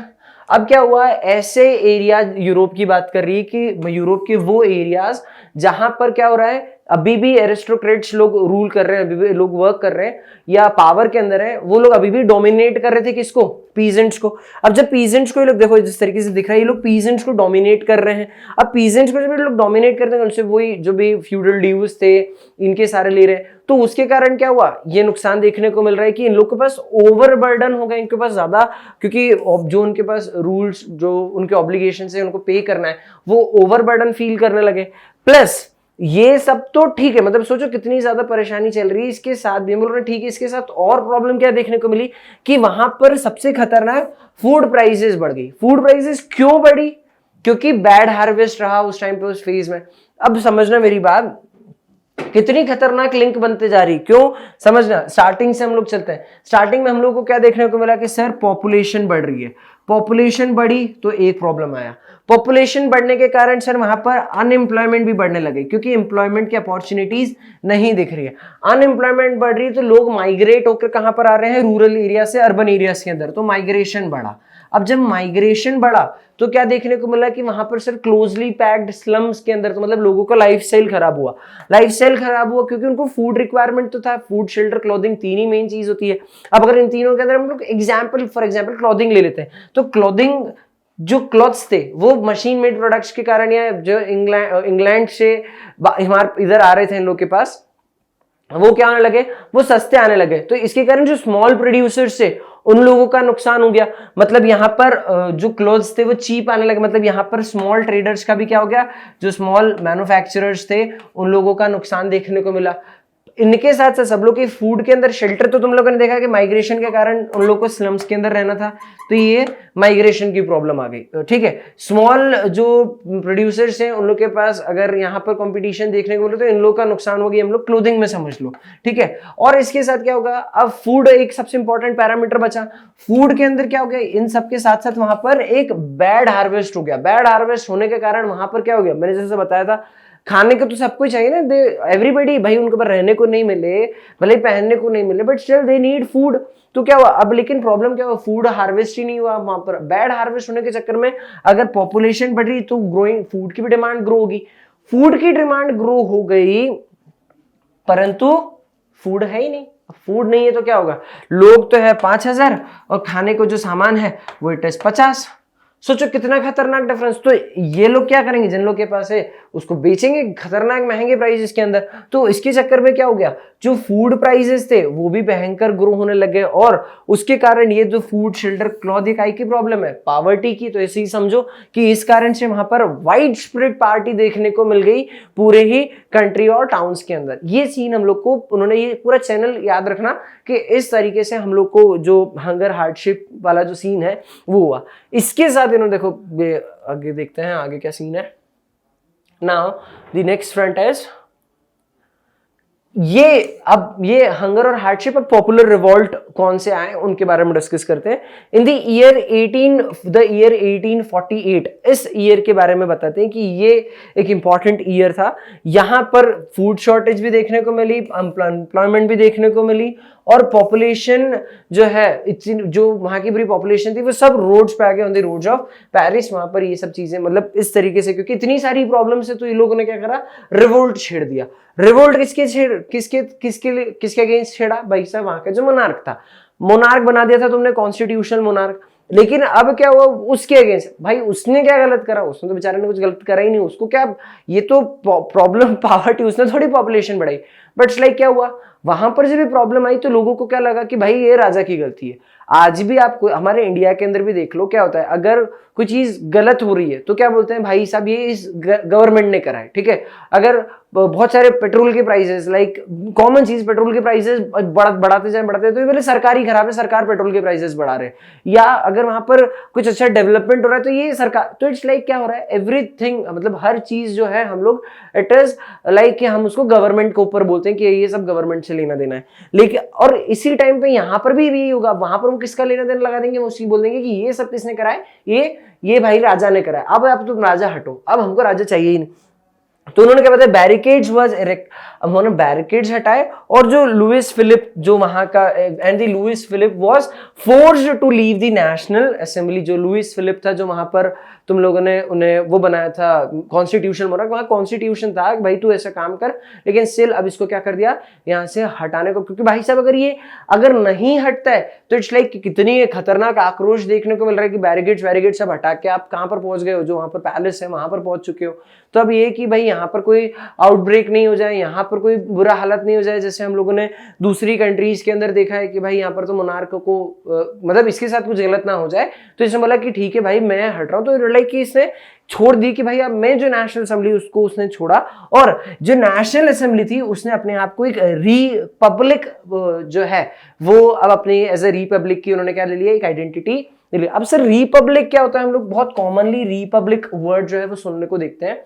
अब क्या हुआ, ऐसे एरिया यूरोप की बात कर रही है कि यूरोप के वो एरियाज जहां पर क्या हो रहा है, अभी भी एरिस्टोक्रेट्स लोग रूल कर रहे हैं, अभी भी लोग वर्क कर रहे हैं या पावर के अंदर है, वो लोग अभी भी डोमिनेट कर रहे थे किसको, पीजेंट्स को। अब जब पीजेंट्स को ये लोग देखो जिस तरीके से दिख रहा है, ये लोग पीजेंट्स को डोमिनेट कर रहे हैं। अब पीजेंट्स को जब ये लोग डोमिनेट करते हैं, उनसे वही जो भी फ्यूडल ड्यूज थे इनके सारे ले रहे हैं, तो उसके कारण क्या हुआ, ये नुकसान देखने को मिल रहा है कि इन लोग के पास ओवरबर्डन हो गया, इनके पास ज्यादा, क्योंकि जो उनके पास रूल्स, जो उनके ऑब्लिगेशन है उनको पे करना है, वो ओवरबर्डन फील करने लगे। प्लस ये सब तो ठीक है, मतलब सोचो कितनी ज्यादा परेशानी चल रही है, इसके साथ भी बोल रहे ठीक है, इसके साथ और प्रॉब्लम क्या देखने को मिली कि वहां पर सबसे खतरनाक फूड प्राइसेस बढ़ गई। फूड प्राइसेस क्यों बढ़ी, क्योंकि बैड हार्वेस्ट रहा उस टाइम पे, उस फेज में। अब समझना मेरी बात, कितनी खतरनाक लिंक बनते जा रही, क्यों समझना, स्टार्टिंग से हम लोग चलते हैं। स्टार्टिंग में हम लोग को क्या देखने को मिला कि सर पॉपुलेशन बढ़ रही है, पॉपुलेशन बढ़ी तो एक प्रॉब्लम आया, पॉपुलेशन बढ़ने के कारण सर वहां पर अनएम्प्लॉयमेंट भी बढ़ने लगे, क्योंकि एम्प्लॉयमेंट की अपॉर्चुनिटीज नहीं दिख रही है। अनएम्प्लॉयमेंट बढ़ रही है तो लोग माइग्रेट होकर कहां पर आ रहे हैं, रूरल एरिया से अर्बन एरियाज के अंदर, तो माइग्रेशन बढ़ा। अब जब माइग्रेशन बढ़ा तो क्या देखने को मिला कि वहां पर सर क्लोजली पैक्ड स्लम्स के अंदर, तो मतलब लोगों का लाइफस्टाइल खराब हुआ। लाइफस्टाइल खराब हुआ क्योंकि उनको फूड रिक्वायरमेंट तो था, फूड शेल्टर क्लोथिंग तीन ही मेन चीज होती है। अब अगर इन तीनों के अंदर हम लोग फॉर एग्जाम्पल क्लोथिंग ले लेते हैं, तो क्लोथिंग जो क्लॉथ्स थे वो मशीन मेड प्रोडक्ट्स के कारण, या जो इंग्लैंड से हमारे इधर आ रहे थे इन लोग के पास, वो क्या आने लगे, वो सस्ते आने लगे। तो इसके कारण जो स्मॉल प्रोड्यूसर्स थे उन लोगों का नुकसान हो गया, मतलब यहाँ पर जो क्लोथ्स थे वो चीप आने लगे, मतलब यहाँ पर स्मॉल ट्रेडर्स का भी क्या हो गया, जो स्मॉल मैन्युफैक्चरर्स थे उन लोगों का नुकसान देखने को मिला। इनके साथ साथ सब लोग के फूड के अंदर शेल्टर, तो तुम लोगों ने देखा कि माइग्रेशन के कारण उन लोगों को स्लम्स के अंदर रहना था, तो ये माइग्रेशन की प्रॉब्लम आ गई। ठीक है, स्मॉल जो प्रोड्यूसर्स हैं उन लोग के पास अगर यहाँ पर कंपटीशन देखने को मिले तो इन लोगों का नुकसान होगी, हम लोग क्लोथिंग में समझ लो। ठीक है, और इसके साथ क्या होगा, अब फूड एक सबसे इंपॉर्टेंट पैरामीटर बचा, फूड के अंदर क्या हो गया, इन सबके साथ साथ वहां पर एक बैड हार्वेस्ट हो गया। बैड हार्वेस्ट होने के कारण वहां पर क्या हो गया, मैंने जैसे बताया था, खाने को तो सबको चाहिए ना, एवरीबडी, भाई उनको पर रहने को नहीं मिले, भले पहनने को नहीं मिले, but still they need food. तो क्या हुआ अब, लेकिन प्रॉब्लम क्या हुआ, फूड हार्वेस्ट ही नहीं हुआ वहां पर। बैड हार्वेस्ट होने के चक्कर में अगर पॉपुलेशन बढ़ रही तो ग्रोइंग फूड की भी डिमांड ग्रो होगी, फूड की डिमांड ग्रो हो गई, परंतु फूड है ही नहीं। फूड नहीं है तो क्या होगा, लोग तो है 5,000 और खाने को जो सामान है वो इट इज 50। सोचो कितना खतरनाक डिफरेंस। तो ये लोग क्या करेंगे, जिन लोग के पास है उसको बेचेंगे खतरनाक महंगे प्राइसेस के अंदर। तो इसके चक्कर में क्या हो गया, जो फूड प्राइसेस थे वो भी भयंकर ग्रो होने लगे, और उसके कारण ये जो फूड शेल्टर क्लॉथ एक आई की प्रॉब्लम है, पावर्टी की, तो ऐसे ही समझो कि इस कारण से वहां पर वाइड स्प्रेड पार्टी देखने को मिल गई पूरे ही कंट्री और टाउन्स के अंदर। ये सीन हम लोग को उन्होंने, ये पूरा चैनल याद रखना कि इस तरीके से हम लोग को जो हंगर हार्डशिप वाला जो सीन है वो हुआ। इसके साथ इन्होंने देखो, आगे देखते हैं आगे क्या सीन है। Now the next front is ये, अब ये हंगर और हार्डशिप और पॉपुलर रिवॉल्ट कौन से आए उनके बारे में डिस्कस करते हैं। इन द ईयर 1848, इस ईयर के बारे में बताते हैं कि ये एक इंपॉर्टेंट ईयर था। यहां पर फूड शॉर्टेज भी देखने को मिली, एम्प्लॉयमेंट भी देखने को मिली, और पॉपुलेशन जो है, जो वहां की पूरी पॉपुलेशन थी वो सब रोड्स पे आ गए, on the roads of Paris. वहां पर ये सब चीजें मतलब इस तरीके से, क्योंकि इतनी सारी प्रॉब्लम्स है तो ये लोगों ने क्या करा, रिवोल्ट छेड़ दिया। रिवोल्ट किसके अगेंस्ट छेड़ा, भाई साहब वहां का जो मोनार्क था, मोनार्क बना दिया था तुमने, कॉन्स्टिट्यूशनल मोनार्क। लेकिन अब क्या हुआ उसके अगेंस्ट, भाई उसने क्या गलत करा, उसने तो बेचारे ने कुछ गलत करा ही नहीं, उसको क्या, ये तो प्रॉब्लम पावर्टी, उसने थोड़ी पॉपुलेशन बढ़ाई। बट लाइक क्या हुआ, वहां पर जब भी प्रॉब्लम आई तो लोगों को क्या लगा कि भाई ये राजा की गलती है। आज भी आप हमारे इंडिया के अंदर भी देख लो क्या होता है, अगर कोई चीज गलत हो रही है तो क्या बोलते हैं, भाई साहब ये इस गवर्नमेंट ने करा है। ठीक है, अगर बहुत सारे पेट्रोल के प्राइसेस, लाइक कॉमन चीज, पेट्रोल के प्राइसेस बढ़ाते जाए तो ये बोले सरकार ही खराब है, सरकार पेट्रोल के प्राइसेस बढ़ा रहे हैं। या अगर वहां पर कुछ अच्छा डेवलपमेंट हो रहा है तो ये सरकार, तो इट्स लाइक क्या हो रहा है, एवरीथिंग, मतलब हर चीज जो है हम लोग, इट इज लाइक हम उसको गवर्नमेंट के ऊपर बोलते हैं कि ये सब गवर्नमेंट से लेना देना है। लेकिन और इसी टाइम पे यहाँ पर भी यही होगा, वहां पर वो किसका लेना देना लगा देंगे, वो उसी बोल देंगे कि ये सब किसने करा है, ये भाई राजा ने करा है। अब तुम राजा हटो, अब हमको राजा चाहिए ही नहीं। तो उन्होंने क्या बताया, बैरिकेड्स वाज इरेक्ट। अब उन्होंने बैरिकेड्स हटाए, और जो लुइस फिलिप जो वहां का, and the Louis Philippe was forced to leave the national assembly. जो लुइस फिलिप था जो वहां पर तुम लोगों ने उन्हें वो बनाया था कॉन्स्टिट्यूशन बना, वहां कॉन्स्टिट्यूशन था कि भाई तू ऐसा काम कर, लेकिन स्टिल अब इसको क्या कर दिया यहाँ से हटाने को, क्योंकि भाई साहब अगर नहीं हटता है तो इट्स लाइक कितनी खतरनाक आक्रोश देखने को मिल रहा है कि बैरिगेड सब हटा के आप कहां पर पहुंच गए हो, जो वहां पर पैलेस है वहां पर पहुंच चुके हो। तो अब ये कि भाई यहाँ पर कोई आउटब्रेक नहीं हो जाए, यहाँ पर कोई बुरा हालत नहीं हो जाए, जैसे हम लोगों ने दूसरी कंट्रीज के अंदर देखा है कि भाई यहाँ पर तो मोनार्क को मतलब इसके साथ कुछ गलत ना हो जाए, तो इसने बोला कि ठीक है भाई मैं हट रहा हूँ। तो लाइक कि इसने छोड़ दी कि भाई अब मैं जो नेशनल असेंबली उसको उसने छोड़ा, और जो नेशनल असेंबली थी उसने अपने आप को एक रिपब्लिक जो है वो अब अपनी एज ए रिपब्लिक की उन्होंने क्या ले लिया, एक आइडेंटिटी ले लिया। अब सर रिपब्लिक क्या होता है, हम लोग बहुत कॉमनली रिपब्लिक वर्ड जो है वो सुनने को देखते हैं,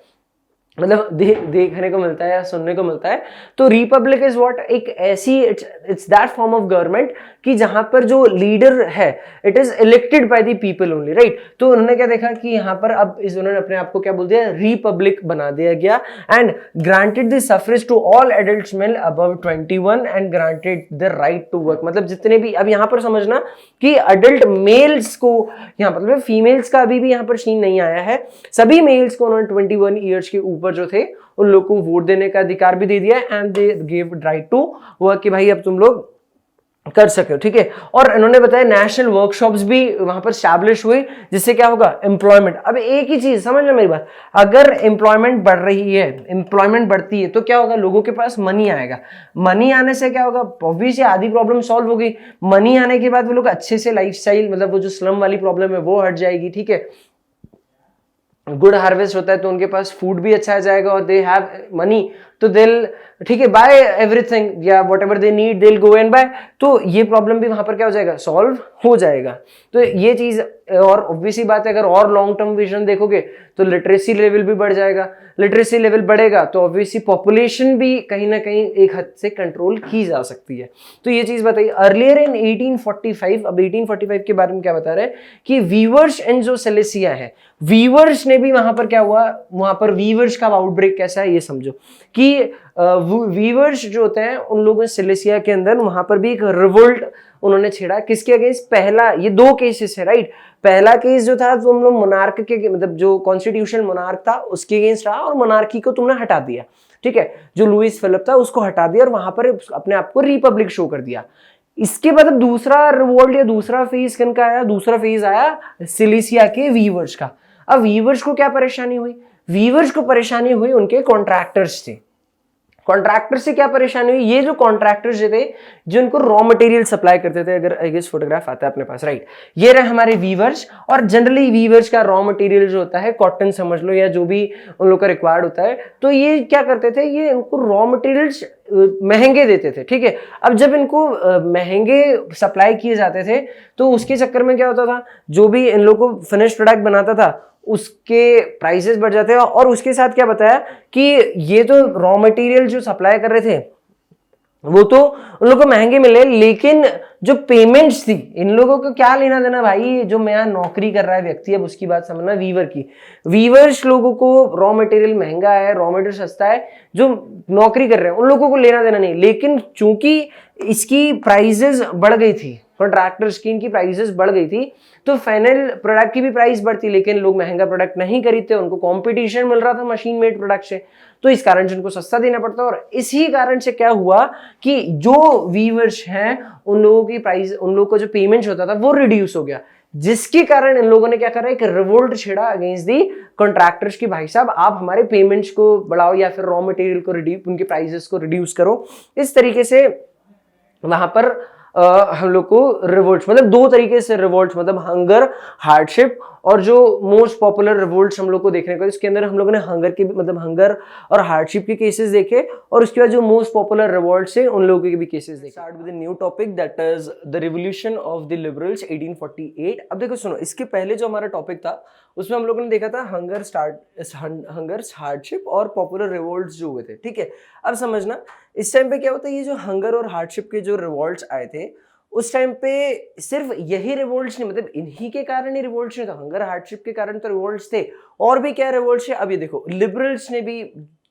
मतलब देखने को मिलता है या सुनने को मिलता है। तो रिपब्लिक इज व्हाट, एक ऐसी it's that form of government कि जहां पर जो लीडर है it is elected by the people only, right. तो उन्होंने क्या देखा कि यहाँ पर अब उन्होंने अपने आप को क्या बोल दिया, रिपब्लिक बना दिया गया। And granted the suffrage to all adult male above 21 and granted the right to work, मतलब जितने भी, अब यहाँ पर समझना कि अडल्ट मेल्स को, यहाँ मतलब फीमेल्स का अभी भी यहाँ पर सीन नहीं आया है, सभी मेल्स को उन्होंने 21 ईयर्स के ऊपर जो थे उन लोगों को वोट देने का अधिकार भी दे दिया, and they give right to work कि भाई अब तुम लोग कर सके हो, ठीक है। और इन्होंने बताया नेशनल वर्कशॉप्स भी वहां पर स्टैब्लिश हुई, जिससे क्या होगा, एम्प्लॉयमेंट। अब एक ही चीज समझ लो मेरी बात, अगर एम्प्लॉयमेंट बढ़ रही है, एम्प्लॉयमेंट बढ़ती है तो क्या होगा, लोगों के पास मनी आएगा, मनी आने से क्या होगा, ऑब्वियसली आधी प्रॉब्लम सॉल्व हो गई। मनी आने के बाद वो लोग अच्छे से लाइफस्टाइल, मतलब वो जो स्लम वाली प्रॉब्लम है वो हट जाएगी, ठीक है। गुड हार्वेस्ट होता है तो उनके पास फूड भी अच्छा आ जाएगा, और दे हैव मनी तो दिल, ठीक है, बाय एवरीथिंग या वॉट एवर दे नीड दिल गो एंड बाय। तो ये प्रॉब्लम भी वहां पर क्या हो जाएगा, सॉल्व हो जाएगा। तो ये चीज, और ऑब्वियसली बात है, अगर और लॉन्ग टर्म विजन देखोगे तो लिटरेसी लेवल भी बढ़ जाएगा, लिटरेसी लेवल बढ़ेगा तो ऑब्वियसली पॉपुलेशन भी कहीं ना कहीं एक हद से कंट्रोल की जा सकती है। तो ये चीज बताइए। अर्लियर इन 1845, अब 1845 के बारे में क्या बता रहे हैं कि वीवर्स एंड जो सेलेसिया है, वीवर्स ने भी वहां पर क्या हुआ, वहां पर वीवर्स का आउटब्रेक कैसा है ये समझो कि वीवर्स जो होते हैं उन लोगों ने सिलेसिया के अंदर वहां पर भी एक रिवोल्ट उन्होंने छेड़ा, किसके अगेंस्ट, पहला, ये दो केसेस है, राइट। पहला केस जो था वो हम लोग मोनार्क के, मतलब जो कॉन्स्टिट्यूशन मोनार्क था उसके अगेंस्ट रहा, और मोनार्की को तुमने हटा दिया, ठीक है, जो लुइस फिलिप था उसको हटा दिया, और वहां पर अपने आप को रिपब्लिक शो कर दिया। इसके बाद दूसरा रिवोल्ट या दूसरा फेज किनका आया, दूसरा फेज आया सिलेसिया के वीवर्स का। अब वीवर्स को क्या परेशानी हुई, वीवर्स को परेशानी हुई उनके कॉन्ट्रैक्टर्स से। कॉन्ट्रैक्टर से क्या परेशानी हुई, ये जो कॉन्ट्रैक्टर्स जो थे जो उनको रॉ मटेरियल सप्लाई करते थे, अगर आई गेस फोटोग्राफ आता है अपने पास, राइट, ये रहे हमारे वीवर्स। और जनरली वीवर्स का रॉ मटेरियल जो होता है कॉटन समझ लो, या जो भी उन लोग का रिक्वायर्ड होता है, तो ये क्या करते थे, ये इनको रॉ मटेरियल्स महंगे देते थे, ठीक है। अब जब इनको महंगे सप्लाई किए जाते थे तो उसके चक्कर में क्या होता था, जो भी इन लोग को फिनिश प्रोडक्ट बनाता था उसके प्राइसेस बढ़ जाते हैं। और उसके साथ क्या बताया कि ये तो रॉ मटेरियल जो सप्लाई कर रहे थे वो तो उन लोगों को महंगे मिले, लेकिन जो पेमेंट्स थी इन लोगों को क्या लेना देना भाई, जो मैं नौकरी कर रहा है व्यक्ति, अब उसकी बात समझना, वीवर की, वीवर्स लोगों को रॉ मटेरियल महंगा है, रॉ मटेरियल सस्ता है, जो नौकरी कर रहे हैं उन लोगों को लेना देना नहीं। लेकिन चूंकि इसकी प्राइसेस बढ़ गई थी, कॉन्ट्रैक्टर्स की इनकी प्राइसेस बढ़ गई थी, तो फाइनल प्रोडक्ट की भी प्राइस बढ़ती, लेकिन लोग महंगा प्रोडक्ट नहीं खरीदते, उनको कंपटीशन मिल रहा था मशीन मेड प्रोडक्ट से, तो इस कारण से उनको सस्ता देना पड़ता। और इसी कारण से क्या हुआ कि जो वीवर्स हैं उन लोगों की प्राइस, उन लोगों को जो पेमेंट होता था वो रिड्यूस हो गया, जिसके कारण इन लोगों ने क्या करा, एक रिवोल्ट छेड़ा अगेंस्ट दी कॉन्ट्रैक्टर्स की, भाई साहब आप हमारे पेमेंट्स को बढ़ाओ या फिर रॉ मटेरियल को रिड्यूस, उनके प्राइसेस को रिड्यूस करो। इस तरीके से वहां पर हम लोग को रिवोल्ट, मतलब दो तरीके से रिवोल्ट, मतलब हंगर, हार्डशिप, और जो मोस्ट पॉपुलर रिवोल्ट हम लोग को देखने को, इसके अंदर हम लोगों ने हंगर के, मतलब हंगर और हार्डशिप के केसेस देखे, और उसके बाद जो मोस्ट पॉपुलर रिवोल्ट से उन लोगों के भी केसेस देखे। Start with a new topic that is the revolution of the liberals 1848। अब देखो सुनो, इसके पहले जो हमारा टॉपिक था उसमें हम लोगों ने देखा था हंगर, हार्डशिप और पॉपुलर रिवोल्ट्स जो हुए थे, ठीक है। अब समझना इस टाइम पे क्या होता है, ये जो हंगर और हार्डशिप के जो रिवोल्ट्स आए थे उस टाइम पे सिर्फ यही रिवोल्ट्स नहीं, मतलब इन्हीं के कारण ही रिवोल्ट्स नहीं था, हंगर हार्डशिप के कारण तो रिवोल्ट्स थे, और भी क्या रिवोल्ट्स है। अब ये देखो लिबरल्स ने भी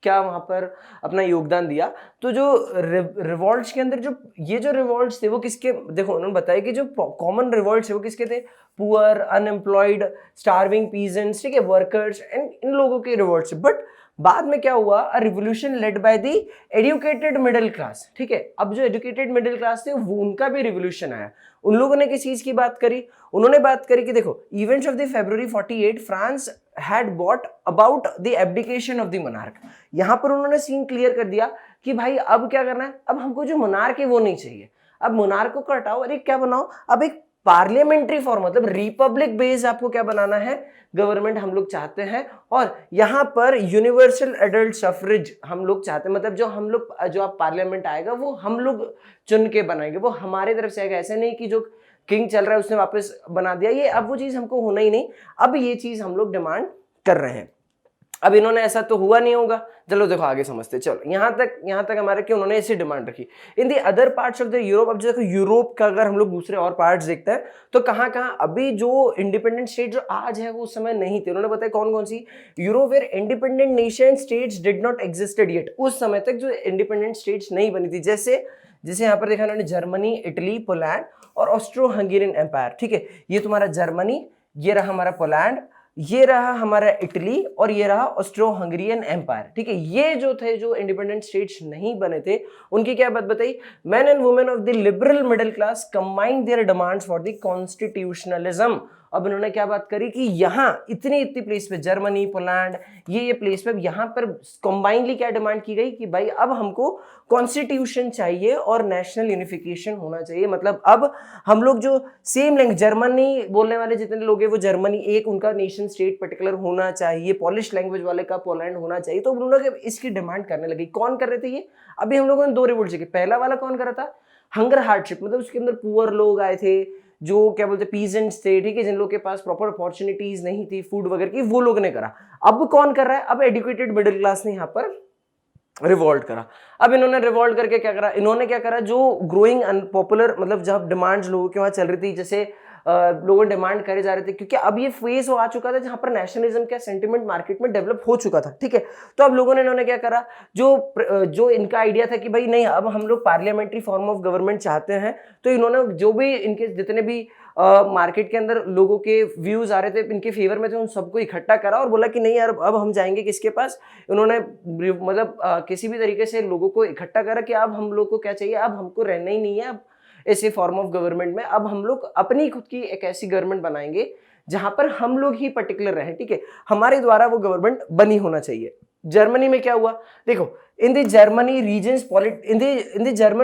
क्या वहां पर अपना योगदान दिया। तो जो रिवोल्ट्स के अंदर जो ये जो रिवोल्ट्स थे वो किसके, देखो उन्होंने बताया कि जो कॉमन रिवोल्ट्स है वो किसके थे, पुअर, अनएम्प्लॉयड, स्टार्विंग पीजेंट्स, ठीक है, वर्कर्स एंड इन लोगों के रिवॉर्ड से। बट बाद में क्या हुआ, a revolution led by the educated middle class, ठीक है। अब जो एजुकेटेड मिडिल क्लास थे वो उनका भी रिवोल्यूशन आया। उन लोगों ने किस चीज की बात करी, उन्होंने बात करी कि देखो events of the February 48 France had bought about the abdication of the monarch. यहां पर उन्होंने सीन क्लियर कर दिया कि भाई अब क्या करना है, अब हमको जो मोनार्क है वो नहीं चाहिए, अब मोनार्क को हटाओ और एक क्या बनाओ, अब एक पार्लियामेंट्री फॉर्म, मतलब रिपब्लिक बेस्ड आपको क्या बनाना है, गवर्नमेंट हम लोग चाहते हैं। और यहाँ पर यूनिवर्सल एडल्ट सफरेज हम लोग चाहते हैं, मतलब जो हम लोग जो आप पार्लियामेंट आएगा वो हम लोग चुन के बनाएंगे, वो हमारी तरफ से आएगा। ऐसा नहीं कि जो किंग चल रहा है उसने वापस बना दिया, ये अब वो चीज हमको होना ही नहीं, अब ये चीज हम लोग डिमांड कर रहे हैं। अब इन्होंने ऐसा तो हुआ नहीं होगा, चलो देखो आगे समझते। चलो यहाँ तक हमारे कि उन्होंने ऐसी डिमांड रखी। In the other parts of the Europe, अब देखो यूरोप का अगर हम लोग दूसरे और पार्ट्स देखते हैं तो कहाँ कहाँ अभी जो इंडिपेंडेंट स्टेट जो आज है वो उस समय नहीं थे। उन्होंने बताया कौन कौन सी, Europe were independent nation states did not existed yet, उस समय तक जो इंडिपेंडेंट स्टेट्स नहीं बनी थी। जैसे यहाँ पर देखा उन्होंने जर्मनी, इटली, पोलैंड और ऑस्ट्रो हंगेरियन एम्पायर, ठीक है। ये तुम्हारा जर्मनी, ये रहा हमारा पोलैंड, ये रहा हमारा इटली और ये रहा ऑस्ट्रो हंगेरियन एम्पायर, ठीक है। ये जो थे जो इंडिपेंडेंट स्टेट्स नहीं बने थे, उनकी क्या बात बताई, man and women of the liberal middle class combined there demands for the constitutionalism. अब इन्होंने क्या बात करी कि यहाँ इतनी प्लेस पे, जर्मनी, पोलैंड, ये प्लेस पे, यहाँ पर कंबाइनली क्या डिमांड की गई कि भाई अब हमको कॉन्स्टिट्यूशन चाहिए और नेशनल यूनिफिकेशन होना चाहिए। मतलब अब हम लोग जो सेम लैंग्वेज, जर्मनी बोलने वाले जितने लोग हैं वो जर्मनी एक उनका नेशन स्टेट पर्टिकुलर होना चाहिए, पॉलिश लैंग्वेज वाले का पोलैंड होना चाहिए। तो उन लोग इसकी डिमांड करने लगे। कौन कर रहे थे ये, अभी हम लोगों ने दो रिवोल्ट देखे। पहला वाला कौन कर रहा था, हंगर हार्डशिप, मतलब उसके अंदर पुअर लोग आए थे, जो क्या बोलते पीजेंट्स थे, ठीक है, जिन लोगों के पास प्रॉपर अपॉर्चुनिटीज नहीं थी फूड वगैरह की, वो लोग ने करा। अब कौन कर रहा है, अब एजुकेटेड मिडिल क्लास ने यहाँ पर रिवॉल्ट करा। अब इन्होंने रिवॉल्ट करके क्या करा, इन्होंने क्या करा, जो ग्रोइंग अनपॉपुलर, मतलब जब डिमांड्स लोगों के वहां चल रही थी, जैसे लोगों डिमांड करे जा रहे थे, क्योंकि अब ये फेज आ चुका था जहां पर नेशनलिज्म का सेंटिमेंट मार्केट में डेवलप हो चुका था, ठीक है। तो अब लोगों ने, इन्होंने क्या करा, जो इनका आइडिया था कि भाई नहीं अब हम लोग पार्लियामेंट्री फॉर्म ऑफ गवर्नमेंट चाहते हैं, तो इन्होंने जो भी इनके जितने भी मार्केट के अंदर लोगों के व्यूज आ रहे थे इनके फेवर में थे, उन सबको इकट्ठा करा और बोला कि नहीं यार अब हम जाएंगे किसके पास। इन्होंने मतलब किसी भी तरीके से लोगों को इकट्ठा करा कि अब हम लोग को क्या चाहिए, अब हमको रहना ही नहीं है अब ऐसे फॉर्म ऑफ गवर्नमेंट में, अब हम लोग अपनी खुद की एक ऐसी गवर्नमेंट बनाएंगे जहां पर हम लोग ही पर्टिकुलर रहें, ठीक है, हमारे द्वारा वो गवर्नमेंट बनी होना चाहिए। जर्मनी में क्या हुआ, देखो in the German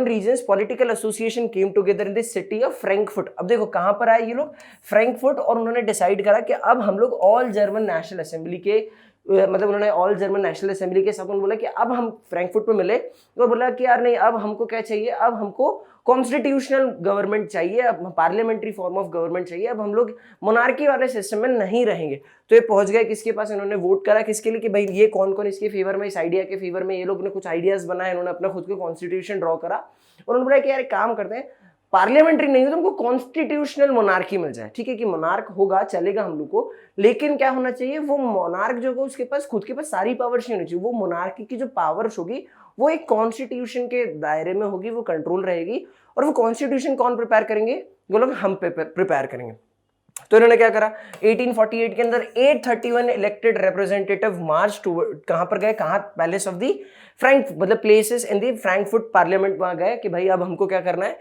regions political association came together in the city of Frankfurt। अब देखो कहां पर आए ये लोग, फ्रैंकफर्ट, और उन्होंने डिसाइड करा कि अब हम लोग ऑल जर्मन नेशनल असेंबली के मतलब उन्होंने ऑल जर्मन नेशनल असेंबली के साथ बोला कि अब हम फ्रैंकफर्ट पे मिले और बोला कि यार नहीं अब हमको क्या चाहिए, अब हमको कॉन्स्टिट्यूशनल गवर्नमेंट चाहिए, अब पार्लियामेंट्री फॉर्म ऑफ गवर्नमेंट चाहिए, अब हम लोग मोनार्की वाले सिस्टम में नहीं रहेंगे। तो ये पहुंच गए किसके पास, इन्होंने वोट करा किसके लिए कि भाई ये कौन कौन इसके फेवर में, इस आइडिया के फेवर में, ये लोग ने कुछ आइडियाज बनाए, इन्होंने अपना खुद को कॉन्स्टिट्यूशन ड्रॉ करा और उन्होंने बोला कि यार एक काम करते हैं, पार्लियामेंट्री नहीं हो तो हमको कॉन्स्टिट्यूशनल मोनार्की मिल जाए, ठीक है, कि मोनार्क होगा चलेगा हम लोग को, लेकिन क्या होना चाहिए, वो मोनार्क जो होगा उसके पास खुद के पास सारी पावर्स नहीं होनी चाहिए, वो मोनार्की की जो पावर्स होगी वो एक कॉन्स्टिट्यूशन के दायरे में होगी, वो कंट्रोल रहेगी। और वो कॉन्स्टिट्यूशन कौन प्रिपेयर करेंगे, वो लोग हम प्रिपेयर करेंगे। तो इन्होंने क्या करा, 1848 के अंदर 831 इलेक्टेड रिप्रेजेंटेटिव मार्च टू कहां पर गए, कहां, पैलेस ऑफ दी फ्रैंक, मतलब places in the Frankfurt parliament वहां गए कि भाई अब हमको क्या करना है,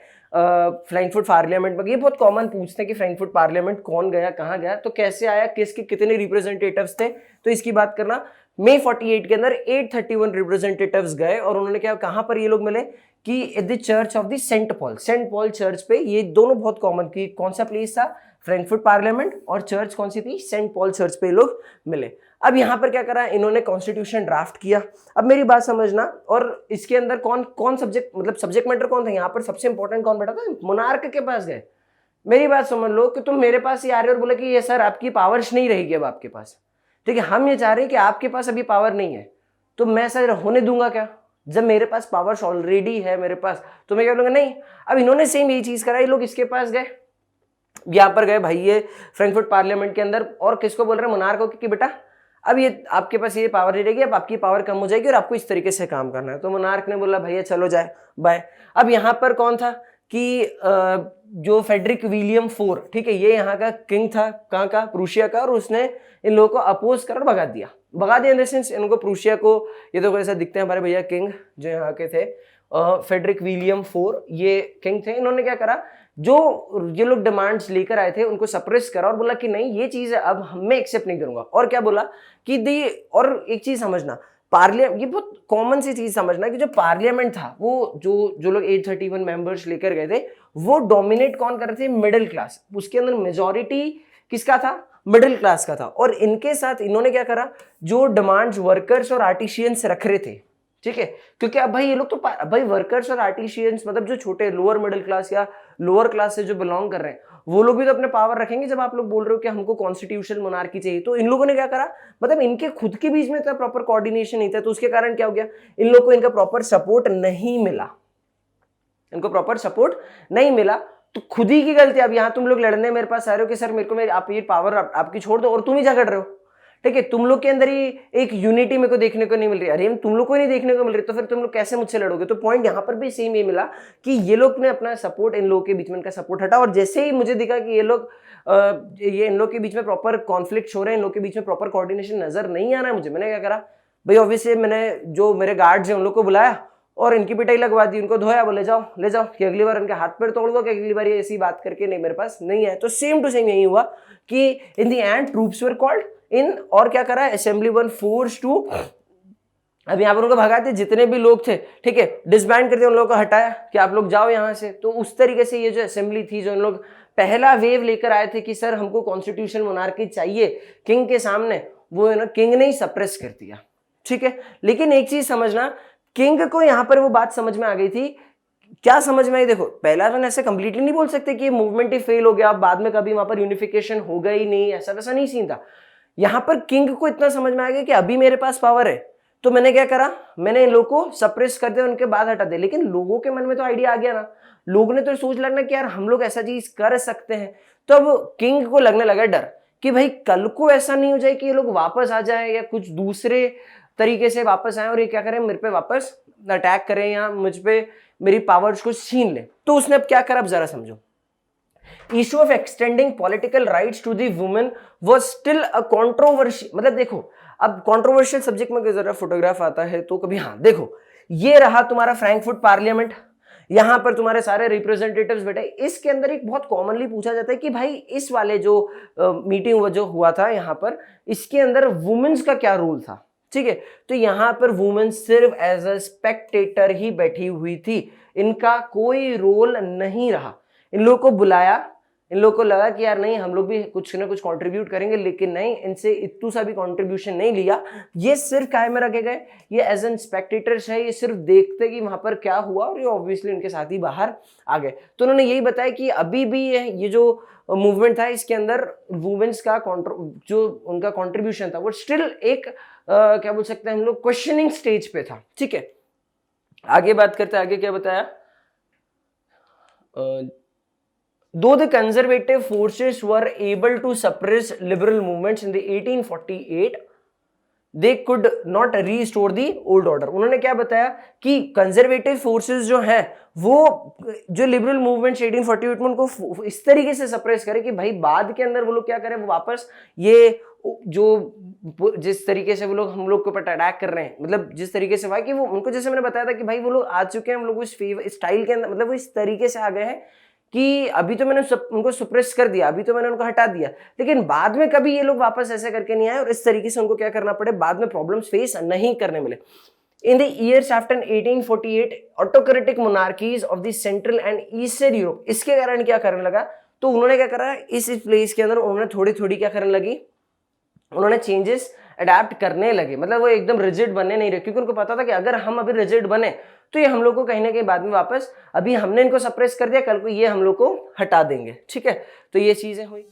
फ्रैंकफर्ट पार्लियामेंट में। ये बहुत कॉमन पूछते हैं कि फ्रैंकफर्ट पार्लियामेंट कौन गया, कहां गया, तो कैसे आया, किसके कितने रिप्रेजेंटेटिव्स थे, तो इसकी बात करना। मई 48 के अंदर 831 रिप्रेजेंटेटिव्स गए और उन्होंने क्या, कहां पर ये लोग मिले कि at the church of the saint Paul church पे। ये दोनों बहुत कॉमन, कि कौन सा प्लेस था, फ्रैंकफर्ट पार्लियामेंट, और चर्च कौन सी थी, सेंट पॉल चर्च पे लोग मिले। अब यहाँ पर क्या करा, इन्होंने कॉन्स्टिट्यूशन ड्राफ्ट किया। अब मेरी बात समझना, और इसके अंदर कौन कौन सब्जेक्ट, मतलब सब्जेक्ट मैटर कौन था यहाँ पर, सबसे इंपॉर्टेंट कौन बैठा था, मोनार्क के पास गए। मेरी बात समझ लो कि तुम मेरे पास ही आ रहे हो और बोले कि ये सर आपकी पावर्स नहीं रहेगी अब आपके पास, ठीक है, हम ये चाह रहे हैं कि आपके पास अभी पावर नहीं है, तो मैं सर होने दूंगा क्या, जब मेरे पास पावर्स ऑलरेडी है मेरे पास, तो मैं क्या बोलूंगा नहीं। अब इन्होंने सेम यही चीज करा, ये लोग इसके पास गए, यहाँ पर गए भाई ये फ्रैंकफर्ट पार्लियामेंट के अंदर, और किसको बोल रहे हैं, मोनार्क को, कि बेटा अब ये आपके पास ये पावर नहीं रहेगी, अब आपकी पावर कम हो जाएगी और आपको इस तरीके से काम करना है। तो मोनार्क ने बोला भैया चलो जाए बाय। अब यहाँ पर कौन था, कि जो फेडरिक विलियम फोर, ठीक है, ये यहाँ का किंग था, कहाँ का, प्रूशिया का, और उसने इन लोगों को अपोज कर भगा दिया इन द सेंस इनको, प्रूशिया को, ये तो ऐसा दिखते हैं हमारे भैया किंग जो यहाँ के थे, फेडरिक विलियम फोर, ये किंग थे। इन्होंने क्या करा, जो ये लोग डिमांड्स लेकर आए थे उनको सप्रेस करा और बोला कि नहीं ये चीज है अब मैं एक्सेप्ट नहीं करूंगा। और क्या बोला कि और एक चीज समझना, पार्लियामेंट, ये बहुत कॉमन सी चीज समझना कि जो पार्लियामेंट था वो जो लोग 831 मेंबर्स लेकर गए थे, वो डोमिनेट कौन कर रहे थे, मिडिल क्लास। उसके अंदर मेजॉरिटी किसका था, मिडिल क्लास का था। और इनके साथ इन्होंने क्या करा, जो डिमांड्स वर्कर्स और आर्टिशियंस रख रहे थे, ठीक है, क्योंकि अब भाई ये लोग तो भाई वर्कर्स और आर्टिशियंस मतलब जो छोटे लोअर मिडिल क्लास या लोअर क्लास से जो बिलोंग कर रहे हैं, वो लोग भी तो अपने पावर रखेंगे। जब आप लोग बोल रहे हो कि हमको कॉन्स्टिट्यूशनल मोनार्की चाहिए, तो इन लोगों ने क्या करा, मतलब इनके खुद के बीच में इतना प्रॉपर कोऑर्डिनेशन नहीं था, तो उसके कारण क्या हो गया, इन लोग को इनका प्रॉपर सपोर्ट नहीं मिला, इनको प्रॉपर सपोर्ट नहीं मिला। तो खुद ही की गलती। अब यहाँ तुम लोग लड़ने मेरे पास आ रहे हो कि सर मेरे को आप ये पावर आपकी छोड़ दो, और तुम ही झगड़ रहे हो, ठीक है, तुम लोग के अंदर ही एक यूनिटी मेरे को देखने को नहीं मिल रही। अरे तुम लोग को नहीं देखने को मिल रही, तो फिर तुम लोग कैसे मुझसे लड़ोगे। तो पॉइंट यहाँ पर भी सेम ये मिला कि ये लोग ने अपना सपोर्ट, इन लोगों के बीच में इनका सपोर्ट हटा, और जैसे ही मुझे दिखा कि ये लोग ये इन लोग के बीच में प्रॉपर कॉन्फ्लिक्ट हो रहे हैं, इन लोग के बीच में प्रॉपर कोऑर्डिनेशन नजर नहीं आ रहा है मुझे, मैंने क्या करा भाई, ऑब्वियसली मैंने जो मेरे गार्ड्स हैं उन लोग को बुलाया और इनकी पिटाई लगवा दी, उनको धोया, बोले जाओ ले जाओ कि अगली बार इनके हाथ पैर तोड़ दो, कि अगली बार ये ऐसी बात करके नहीं मेरे पास नहीं है। तो सेम टू सेम यही हुआ कि in the end troops were called in, और क्या करा, असेंबली वन फोर्स टू, अब यहाँ पर उनको भगाते, जितने भी लोग थे, ठीक है, डिसबैंड करके उन लोगों को हटाया कि आप लोग जाओ यहाँ से। तो उस तरीके से ये जो असेंबली थी, जो इन लोग पहला वेव लेकर आए थे कि सर हमको कॉन्स्टिट्यूशन मोनार्की चाहिए किंग के सामने, वो है ना किंग ने ही सप्रेस कर दिया, ठीक है। लेकिन एक चीज समझना, किंग को यहाँ पर वो बात समझ में आ गई थी। क्या समझ में आई, देखो पहला तो ऐसे कंप्लीटली नहीं बोल सकते कि मूवमेंट ही फेल हो गया, बाद में कभी वहां पर यूनिफिकेशन हो गई नहीं, ऐसा वैसा नहीं सीन था। यहाँ पर किंग को इतना समझ में आ गया कि अभी मेरे पास पावर है, तो मैंने क्या करा, मैंने इन लोगों को सप्रेस कर दिया, उनके बाद हटा दिया। लेकिन लोगों के मन में तो आइडिया आ गया ना, लोगों ने तो सोच लगना कि यार हम लोग ऐसा चीज कर सकते हैं। तो अब किंग को लगने लगा डर कि भाई कल को ऐसा नहीं हो जाए कि ये लोग वापस आ जाए या कुछ दूसरे तरीके से वापस आए और ये क्या करें, मेरे पे वापस अटैक करें या मुझ पे मेरी पावर्स को छीन ले। तो उसने अब क्या करा, अब जरा समझो। Issue of extending political rights to the women was still a controversial, मतलब देखो अब कंट्रोवर्शियल सब्जेक्ट में जरा फोटोग्राफ आता है तो कभी, हाँ देखो ये रहा तुम्हारा फ्रैंकफर्ट पार्लियामेंट, यहां पर तुम्हारे सारे रिप्रेजेंटेटिव्स बैठे। इसके अंदर एक बहुत कॉमनली पूछा जाता है कि भाई इस वाले जो मीटिंग जो हुआ था यहाँ पर, इसके अंदर वुमेन्स का क्या रोल था, ठीक है। तो यहां पर वुमेन सिर्फ एज अ स्पेक्टेटर ही बैठी हुई थी, इनका कोई रोल नहीं रहा। इन लोगों को बुलाया, इन लोगों को लगा कि यार नहीं हम लोग भी कुछ ना कुछ कंट्रीब्यूट करेंगे, लेकिन नहीं, इनसे इतू सा भी कंट्रीब्यूशन नहीं लिया। ये सिर्फ काय में रखे गए, ये एज एन स्पेक्टेटर्स है, ये सिर्फ देखते कि वहां पर क्या हुआ, और ये ऑब्वियसली उनके साथ ही बाहर आ गए। तो उन्होंने यही बताया कि अभी भी ये जो मूवमेंट था इसके अंदर वुमेन्स का जो उनका कॉन्ट्रीब्यूशन था वो स्टिल एक क्या बोल सकते हैं हम लोग, क्वेश्चनिंग स्टेज पे था, ठीक है। आगे बात करते हैं, आगे क्या बताया, though the conservative forces were able to suppress liberal movements in the 1848, they could not restore the old order। उन्होंने क्या बताया कि कंजर्वेटिव फोर्सेस जो हैं वो जो लिबरल मूवमेंट्स 1848 में उनको इस तरीके से सप्रेस करे कि भाई बाद के अंदर वो लोग क्या करें, वो वापस ये जो जिस तरीके से वो लोग हम लोग के ऊपर अटैक कर रहे हैं, मतलब जिस तरीके से हुआ कि वो उनको, जैसे मैंने बताया था कि भाई वो लोग आ चुके हैं, हम लोग इस स्टाइल के अंदर, मतलब वो इस तरीके से आ गए हैं कि अभी तो मैंने उनको सुप्रेस कर दिया, अभी तो मैंने उनको हटा दिया, लेकिन बाद में कभी ये लोग वापस ऐसे करके नहीं आए और इस तरीके से उनको क्या करना पड़े, बाद में प्रॉब्लम्स फेस नहीं करने मिले। In the years after 1848 autocratic monarchies of the central and eastern Europe, इसके कारण क्या करने लगा, तो उन्होंने क्या करा, इस प्लेस के अंदर उन्होंने थोड़ी थोड़ी क्या करने लगी, उन्होंने चेंजेस अडेप्ट करने लगे। मतलब वो एकदम रिजिड बने नहीं रहे, क्योंकि उनको पता था कि अगर हम अभी रिजिड बने तो ये हम लोग को कहीं ना कहीं बाद में वापस, अभी हमने इनको सप्रेस कर दिया, कल को ये हम लोग को हटा देंगे, ठीक है। तो ये चीजें हुई।